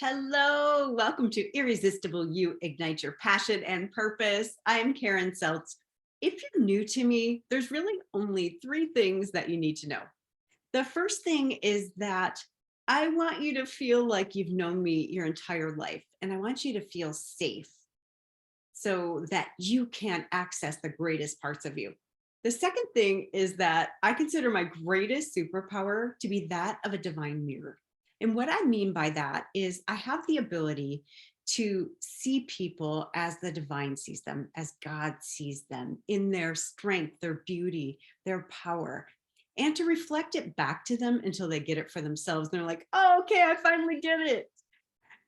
Hello, welcome to Irresistible You, Ignite Your Passion and Purpose. I'm Karen Seltz. If you're new to me, there's really only three things that you need to know. The first thing is that I want you to feel like you've known me your entire life, and I want you to feel safe so that you can access the greatest parts of you. The second thing is that I consider my greatest superpower to be that of a divine mirror. And what I mean by that is I have the ability to see people as the divine sees them, as God sees them in their strength, their beauty, their power, and to reflect it back to them until they get it for themselves. They're like, oh, okay, I finally get it.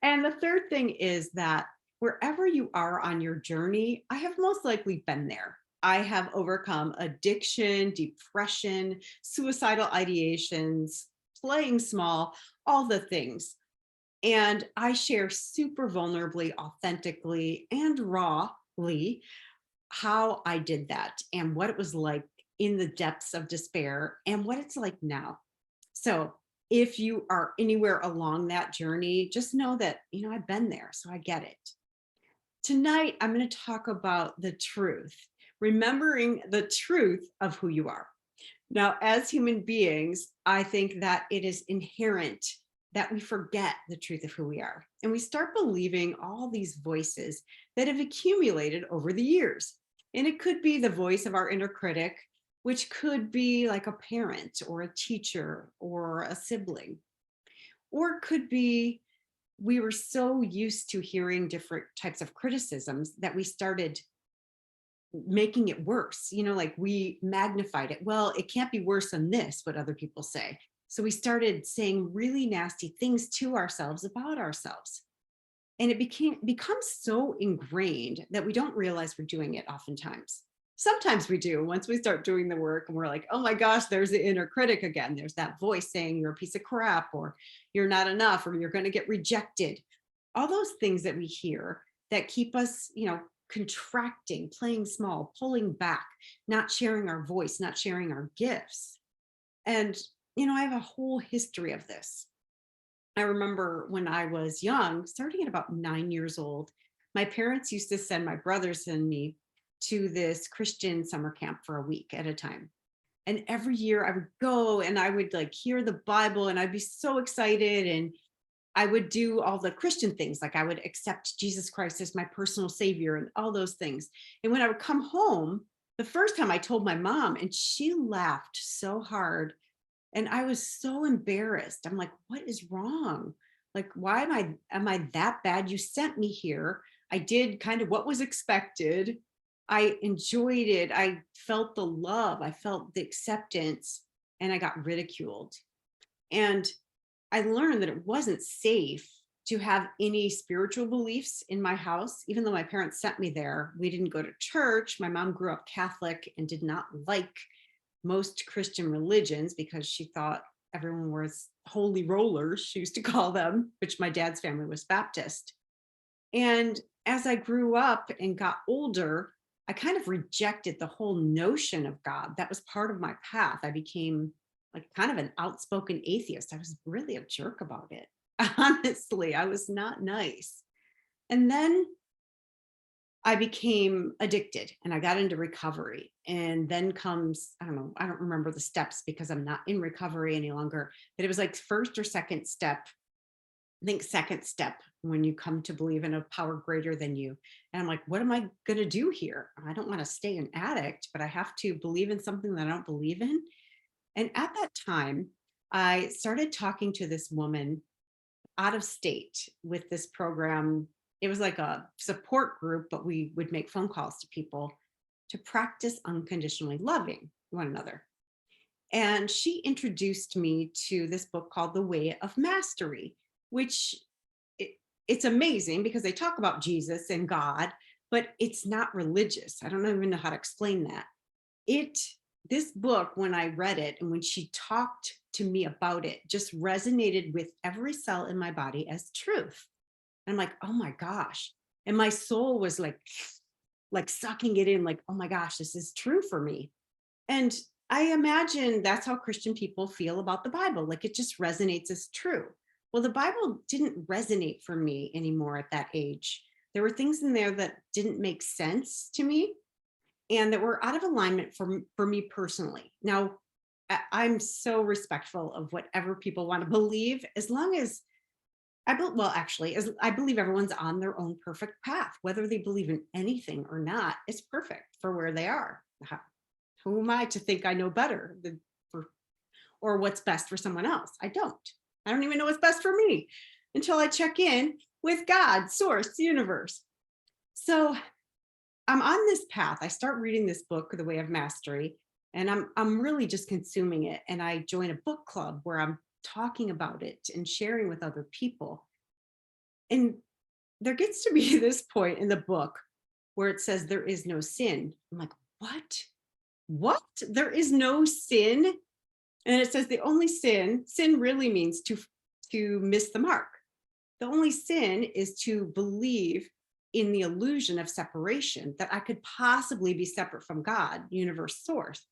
And the third thing is that wherever you are on your journey, I have most likely been there. I have overcome addiction, depression, suicidal ideations, playing small, all the things. And I share super vulnerably, authentically, and rawly how I did that and what it was like in the depths of despair and what it's like now. So if you are anywhere along that journey, just know that, I've been there, so I get it. Tonight, I'm going to talk about the truth, remembering the truth of who you are. Now, as human beings, I think that it is inherent that we forget the truth of who we are. And we start believing all these voices that have accumulated over the years. And it could be the voice of our inner critic, which could be like a parent or a teacher or a sibling. Or it could be we were so used to hearing different types of criticisms that we started making it worse, like we magnified it. Well, it can't be worse than this, what other people say. So we started saying really nasty things to ourselves about ourselves. And it becomes so ingrained that we don't realize we're doing it oftentimes. Sometimes we do once we start doing the work and we're like, oh my gosh, there's the inner critic again. There's that voice saying you're a piece of crap or you're not enough or you're going to get rejected. All those things that we hear that keep us, contracting, playing small, pulling back, not sharing our voice, not sharing our gifts. And, I have a whole history of this. I remember when I was young, starting at about 9 years old, my parents used to send my brothers and me to this Christian summer camp for a week at a time. And every year I would go and I would like hear the Bible and I'd be so excited. And I would do all the Christian things, like I would accept Jesus Christ as my personal savior and all those things. And when I would come home, the first time I told my mom, and she laughed so hard. And I was so embarrassed. I'm like, what is wrong? Like, why am I that bad? You sent me here. I did kind of what was expected. I enjoyed it. I felt the love. I felt the acceptance, and I got ridiculed. And I learned that it wasn't safe to have any spiritual beliefs in my house. Even though my parents sent me there, we didn't go to church. My mom grew up Catholic and did not like most Christian religions because she thought everyone was holy rollers, she used to call them, which my dad's family was Baptist. And as I grew up and got older, I kind of rejected the whole notion of God. That was part of my path. I became like kind of an outspoken atheist. I was really a jerk about it. Honestly, I was not nice. And then I became addicted and I got into recovery. And then comes, I don't know, I don't remember the steps because I'm not in recovery any longer, but it was like first or second step. I think second step when you come to believe in a power greater than you. And I'm like, what am I going to do here? I don't want to stay an addict, but I have to believe in something that I don't believe in. And at that time, I started talking to this woman out of state with this program. It was like a support group, but we would make phone calls to people to practice unconditionally loving one another. And she introduced me to this book called The Way of Mastery, which it's amazing because they talk about Jesus and God, but it's not religious. I don't even know how to explain that. This book, when I read it and when she talked to me about it, just resonated with every cell in my body as truth. And I'm like, oh my gosh. And my soul was like sucking it in, like, oh my gosh, this is true for me. And I imagine that's how Christian people feel about the Bible. Like it just resonates as true. Well, the Bible didn't resonate for me anymore at that age. There were things in there that didn't make sense to me and that were out of alignment for me personally. Now, I'm so respectful of whatever people want to believe, as long as well, actually, as I believe everyone's on their own perfect path, whether they believe in anything or not, it's perfect for where they are. Who am I to think I know better for, or what's best for someone else? I don't. I don't even know what's best for me until I check in with God, source, the universe. So I'm on this path. I start reading this book, The Way of Mastery, and I'm really just consuming it. And I join a book club where I'm talking about it and sharing with other people. And there gets to be this point in the book where it says there is no sin. I'm like, what? What? There is no sin? And it says the only sin really means to miss the mark. The only sin is to believe in the illusion of separation, that I could possibly be separate from God, universe source,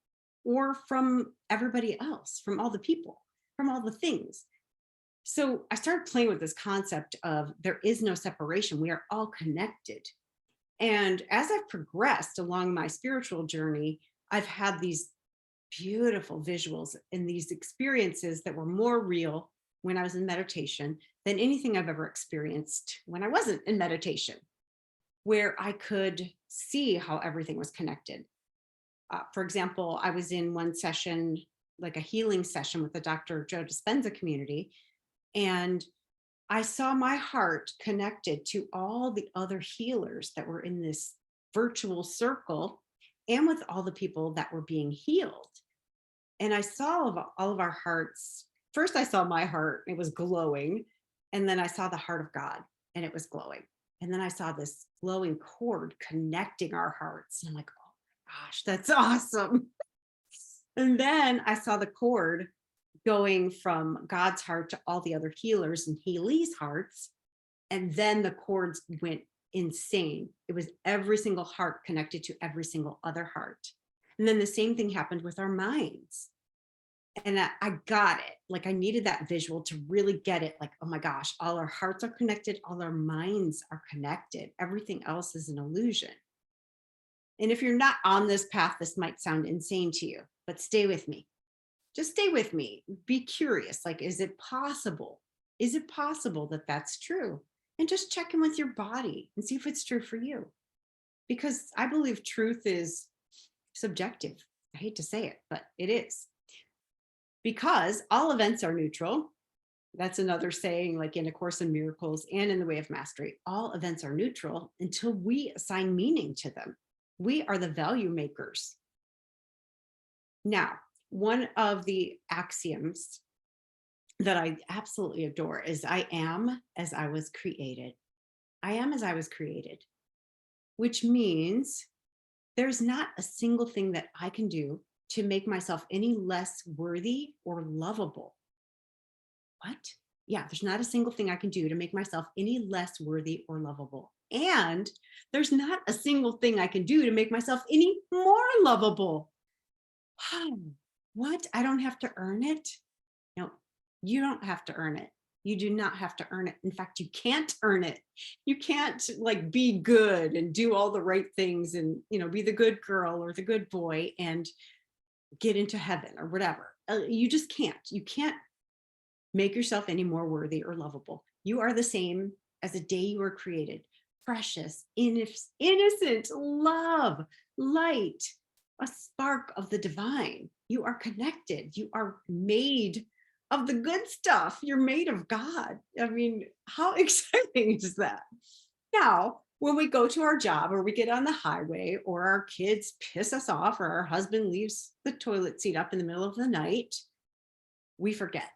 or from everybody else, from all the people, from all the things. So I started playing with this concept of there is no separation. We are all connected. And as I've progressed along my spiritual journey, I've had these beautiful visuals and these experiences that were more real when I was in meditation than anything I've ever experienced when I wasn't in meditation, where I could see how everything was connected. For example, I was in one session, like a healing session with the Dr. Joe Dispenza community, and I saw my heart connected to all the other healers that were in this virtual circle and with all the people that were being healed. And I saw all of our hearts. First, I saw my heart, it was glowing. And then I saw the heart of God and it was glowing. And then I saw this glowing cord connecting our hearts. And I'm like, oh my gosh, that's awesome. And then I saw the cord going from God's heart to all the other healers and healees' hearts. And then the cords went insane. It was every single heart connected to every single other heart. And then the same thing happened with our minds. And I got it. Like I needed that visual to really get it. Like, oh my gosh, all our hearts are connected. All our minds are connected. Everything else is an illusion. And if you're not on this path, this might sound insane to you, but stay with me. Just stay with me. Be curious. Like, is it possible? Is it possible that that's true? And just check in with your body and see if it's true for you. Because I believe truth is subjective. I hate to say it, but it is. Because all events are neutral. That's another saying, like in A Course in Miracles and in The Way of Mastery. All events are neutral until we assign meaning to them. We are the value makers. Now, one of the axioms that I absolutely adore is I am as I was created. I am as I was created, which means there's not a single thing that I can do to make myself any less worthy or lovable. What? Yeah, there's not a single thing I can do to make myself any less worthy or lovable. And there's not a single thing I can do to make myself any more lovable. What? I don't have to earn it? No, you don't have to earn it. You do not have to earn it. In fact, you can't earn it. You can't like be good and do all the right things and, be the good girl or the good boy and get into heaven or whatever. You just can't. You can't make yourself any more worthy or lovable. You are the same as the day you were created. Precious, innocent, love, light, a spark of the divine. You are connected. You are made of the good stuff. You're made of God. I mean, how exciting is that? Now, when we go to our job or we get on the highway or our kids piss us off or our husband leaves the toilet seat up in the middle of the night, we forget.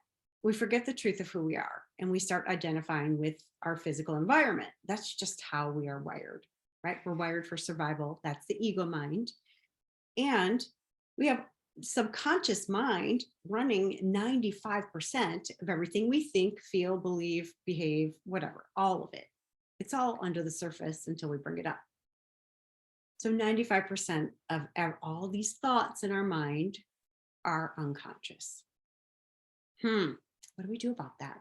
We forget the truth of who we are and we start identifying with our physical environment. That's just how we are wired, right? We're wired for survival. That's the ego mind. And we have subconscious mind running 95% of everything we think, feel, believe, behave, whatever, all of it. It's all under the surface until we bring it up. So 95% of all these thoughts in our mind are unconscious. What do we do about that?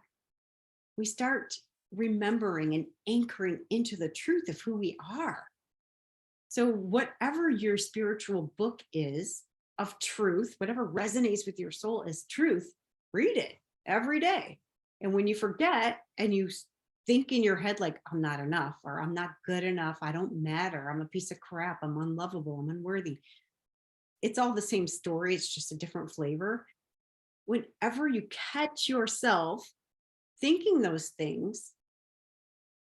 we start remembering and anchoring into the truth of who we are. So, whatever your spiritual book is of truth, whatever resonates with your soul as truth, read it every day. And when you forget and you think in your head, like, I'm not enough, or I'm not good enough, I don't matter, I'm a piece of crap, I'm unlovable, I'm unworthy, it's all the same story. It's just a different flavor. Whenever you catch yourself thinking those things,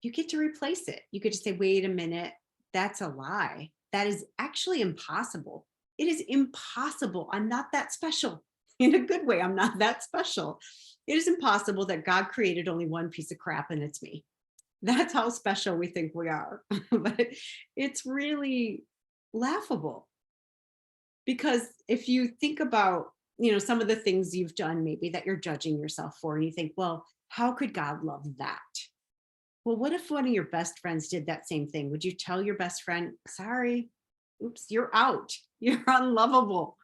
you get to replace it. You get to say, wait a minute, that's a lie. That is actually impossible. It is impossible. I'm not that special. In a good way, I'm not that special. It is impossible that God created only one piece of crap and it's me. That's how special we think we are. But it's really laughable, because if you think about, some of the things you've done maybe that you're judging yourself for, and you think, well, how could God love that? Well, what if one of your best friends did that same thing? Would you tell your best friend, sorry, oops, you're out, you're unlovable?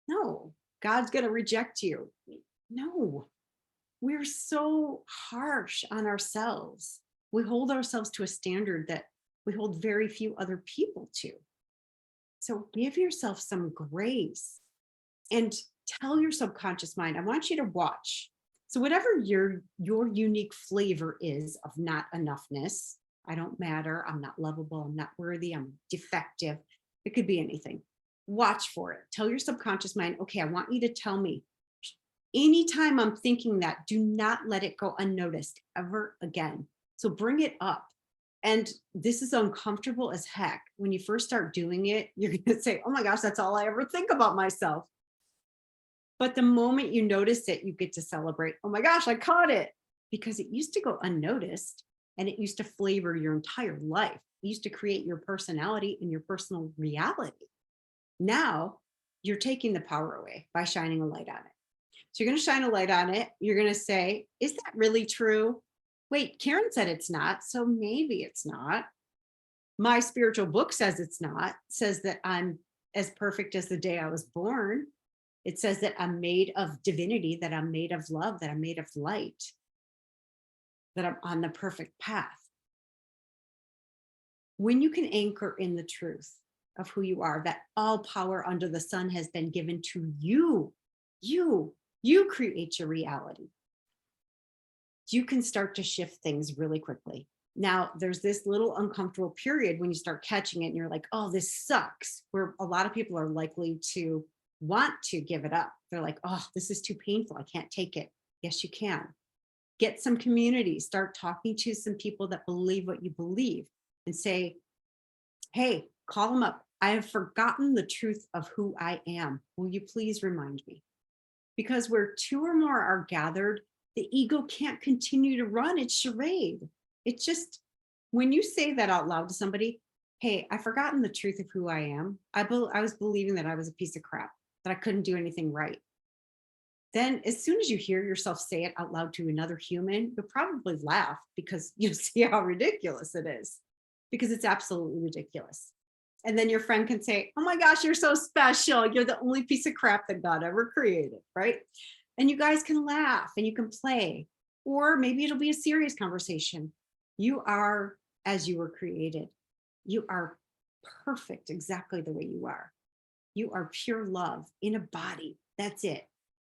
No, God's going to reject you. No, we're so harsh on ourselves. We hold ourselves to a standard that we hold very few other people to. So give yourself some grace and tell your subconscious mind, I want you to watch. So whatever your unique flavor is of not enoughness, I don't matter, I'm not lovable, I'm not worthy, I'm defective. It could be anything. Watch for it. Tell your subconscious mind, okay, I want you to tell me anytime I'm thinking that, do not let it go unnoticed ever again. So bring it up. And this is uncomfortable as heck. When you first start doing it, you're going to say, oh my gosh, that's all I ever think about myself. But the moment you notice it, you get to celebrate. Oh my gosh, I caught it. Because it used to go unnoticed and it used to flavor your entire life. It used to create your personality and your personal reality. Now you're taking the power away by shining a light on it. So you're going to shine a light on it. You're going to say, is that really true? Wait, Karen said it's not, so maybe it's not. My spiritual book says it's not. It says that I'm as perfect as the day I was born. It says that I'm made of divinity, that I'm made of love, that I'm made of light, that I'm on the perfect path. When you can anchor in the truth of who you are, that all power under the sun has been given to you, you create your reality. You can start to shift things really quickly. Now, there's this little uncomfortable period when you start catching it and you're like, oh, this sucks, where a lot of people are likely to want to give it up. They're like, oh, this is too painful, I can't take it. Yes, you can. Get some community, start talking to some people that believe what you believe, and say, hey, call them up. I have forgotten the truth of who I am. Will you please remind me? Because where two or more are gathered, the ego can't continue to run its charade. It's just, when you say that out loud to somebody, hey, I've forgotten the truth of who I am. I was believing that I was a piece of crap, that I couldn't do anything right. Then as soon as you hear yourself say it out loud to another human, you'll probably laugh because you'll see how ridiculous it is, because it's absolutely ridiculous. And then your friend can say, oh my gosh, you're so special. You're the only piece of crap that God ever created, right? And you guys can laugh and you can play, or maybe it'll be a serious conversation. You are as you were created. You are perfect exactly the way you are. You are pure love in a body. That's it.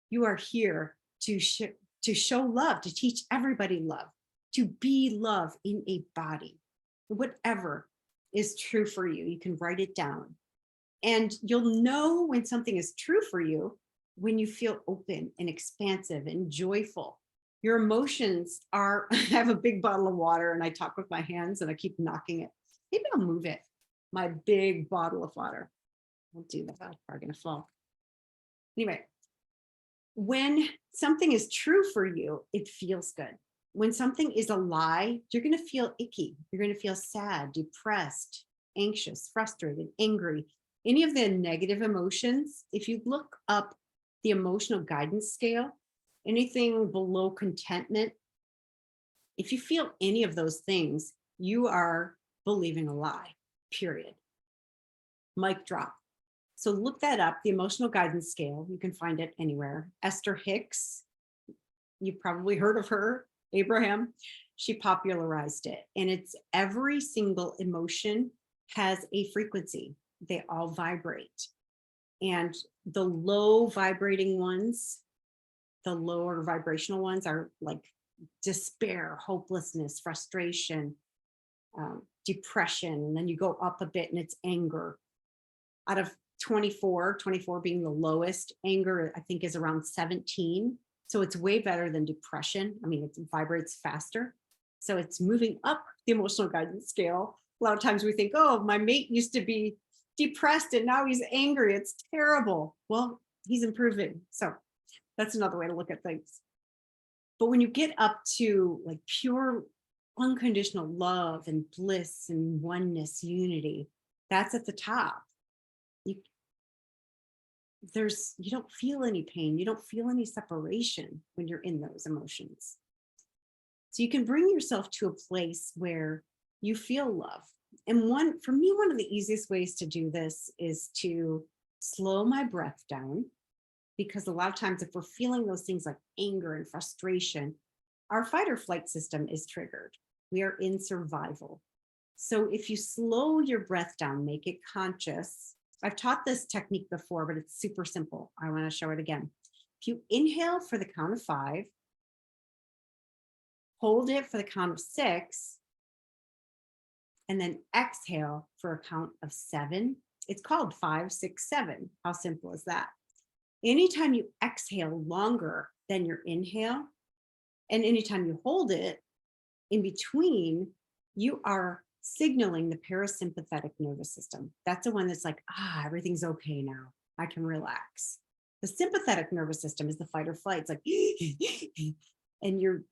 You are here to show love, to teach everybody love, to be love in a body. Whatever is true for you, you can write it down. And you'll know when something is true for you when you feel open and expansive and joyful. Your emotions are, I have a big bottle of water and I talk with my hands and I keep knocking it. Maybe I'll move it. My big bottle of water. I'll do that. I'm probably going to fall. Anyway, when something is true for you, it feels good. When something is a lie, you're going to feel icky. You're going to feel sad, depressed, anxious, frustrated, angry. Any of the negative emotions, if you look up the emotional guidance scale, anything below contentment, if you feel any of those things, you are believing a lie, period. Mic drop. So look that up, the emotional guidance scale. You can find it anywhere. Esther Hicks, you've probably heard of her. Abraham, she popularized it. And it's every single emotion has a frequency. They all vibrate. And the low vibrating ones, the lower vibrational ones are like despair, hopelessness, frustration, depression. And then you go up a bit and it's anger. Out of 24 being the lowest, anger, I think, is around 17. So it's way better than depression. I mean, it vibrates faster. So it's moving up the emotional guidance scale. A lot of times we think, oh, my mate used to be depressed and now he's angry. It's terrible. Well, he's improving. So that's another way to look at things. But when you get up to like pure unconditional love and bliss and oneness, unity, that's at the top. You don't feel any pain. You don't feel any separation when you're in those emotions. So you can bring yourself to a place where you feel love. And for me, one of the easiest ways to do this is to slow my breath down, because a lot of times if we're feeling those things like anger and frustration, our fight or flight system is triggered. We are in survival. So if you slow your breath down, make it conscious. I've taught this technique before, but it's super simple. I want to show it again. If you inhale for the count of 5, hold it for the count of 6, and then exhale for a count of 7. It's called 5, 6, 7. How simple is that? Anytime you exhale longer than your inhale, and anytime you hold it in between, you are signaling the parasympathetic nervous system. That's the one that's like, everything's okay now. I can relax. The sympathetic nervous system is the fight or flight. It's like, and you're,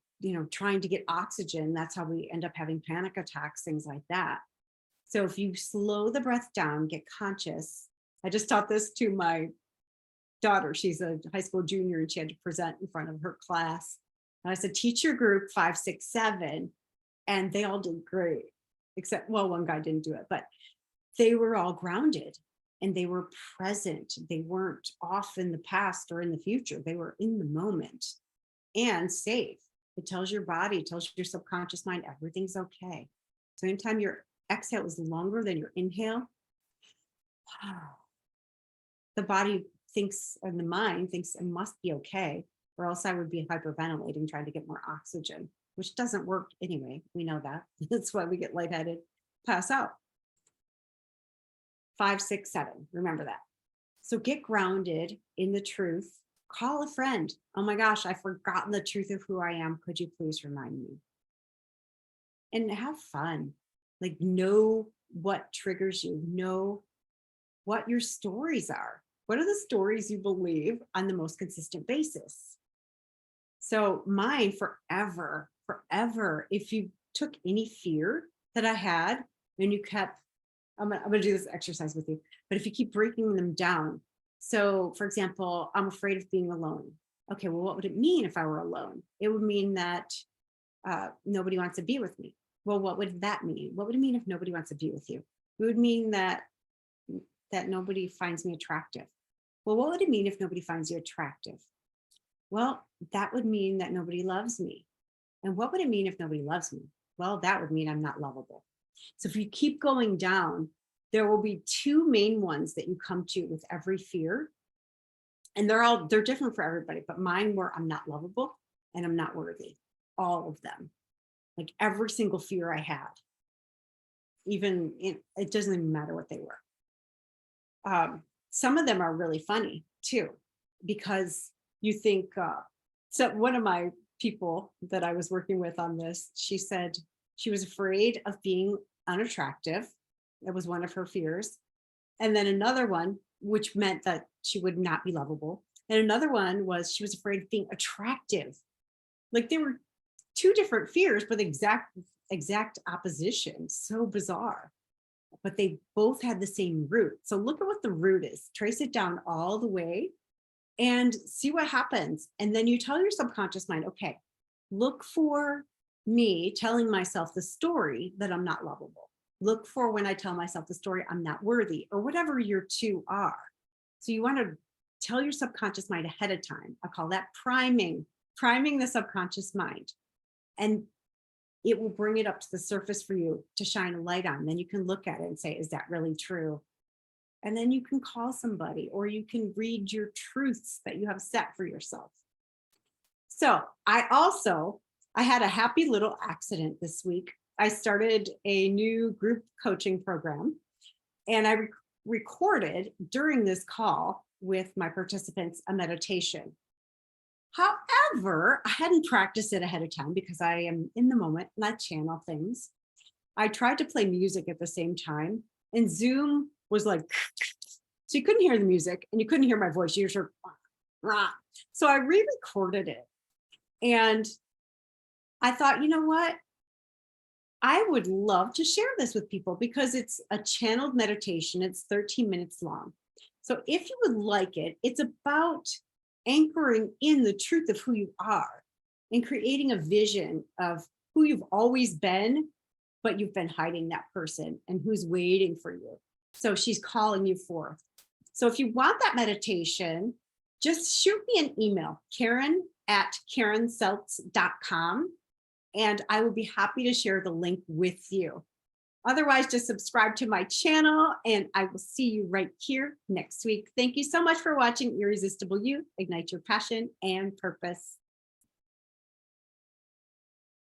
trying to get oxygen. That's how we end up having panic attacks, things like that. So if you slow the breath down, get conscious. I just taught this to my daughter. She's a high school junior and she had to present in front of her class. And I said, teach your group 5, 6, 7. And they all did great. Except, well, one guy didn't do it, but they were all grounded and they were present. They weren't off in the past or in the future. They were in the moment and safe. It tells your body, it tells your subconscious mind, everything's okay. So anytime your exhale is longer than your inhale, the body thinks, or the mind thinks it must be okay, or else I would be hyperventilating, trying to get more oxygen, which doesn't work anyway. We know that. That's why we get lightheaded, pass out. 5, 6, 7. Remember that. So get grounded in the truth. Call a friend. Oh my gosh, I've forgotten the truth of who I am. Could you please remind me? And have fun. Like, know what triggers you. Know what your stories are. What are the stories you believe on the most consistent basis? So mine forever, if you took any fear that I had and you kept, I'm gonna do this exercise with you, but if you keep breaking them down. So for example, I'm afraid of being alone. Okay, well, what would it mean if I were alone? It would mean that nobody wants to be with me. Well, what would that mean? What would it mean if nobody wants to be with you? It would mean that nobody finds me attractive. Well, what would it mean if nobody finds you attractive? Well, that would mean that nobody loves me. And what would it mean if nobody loves me? Well, that would mean I'm not lovable. So if you keep going down, there will be 2 main ones that you come to with every fear. And they're different for everybody, but mine were I'm not lovable and I'm not worthy. All of them. Like every single fear I had. It doesn't even matter what they were. Some of them are really funny too, because you think, so one of my people that I was working with on this, she said she was afraid of being unattractive. That was one of her fears. And then another one, which meant that she would not be lovable. And another one was she was afraid of being attractive. Like they were 2 different fears, but exact opposition. So bizarre. But they both had the same root. So look at what the root is. Trace it down all the way and see what happens. And then you tell your subconscious mind, okay, look for me telling myself the story that I'm not lovable. Look for when I tell myself the story I'm not worthy, or whatever your 2 are. So you want to tell your subconscious mind ahead of time. I call that priming the subconscious mind. And it will bring it up to the surface for you to shine a light on. Then you can look at it and say, is that really true? And then you can call somebody, or you can read your truths that you have set for yourself. So I had a happy little accident this week. I started a new group coaching program, and I recorded during this call with my participants a meditation. However, I hadn't practiced it ahead of time because I am in the moment and I channel things. I tried to play music at the same time, and Zoom was like, so you couldn't hear the music and you couldn't hear my voice. You just heard, rah. So I re-recorded it. And I thought, you know what? I would love to share this with people because it's a channeled meditation. It's 13 minutes long. So if you would like it, it's about anchoring in the truth of who you are and creating a vision of who you've always been, but you've been hiding that person and who's waiting for you. So she's calling you forth. So if you want that meditation, just shoot me an email, Karen@KarenSeltz.com, and I will be happy to share the link with you. Otherwise, just subscribe to my channel, and I will see you right here next week. Thank you so much for watching Irresistible You, Ignite Your Passion and Purpose.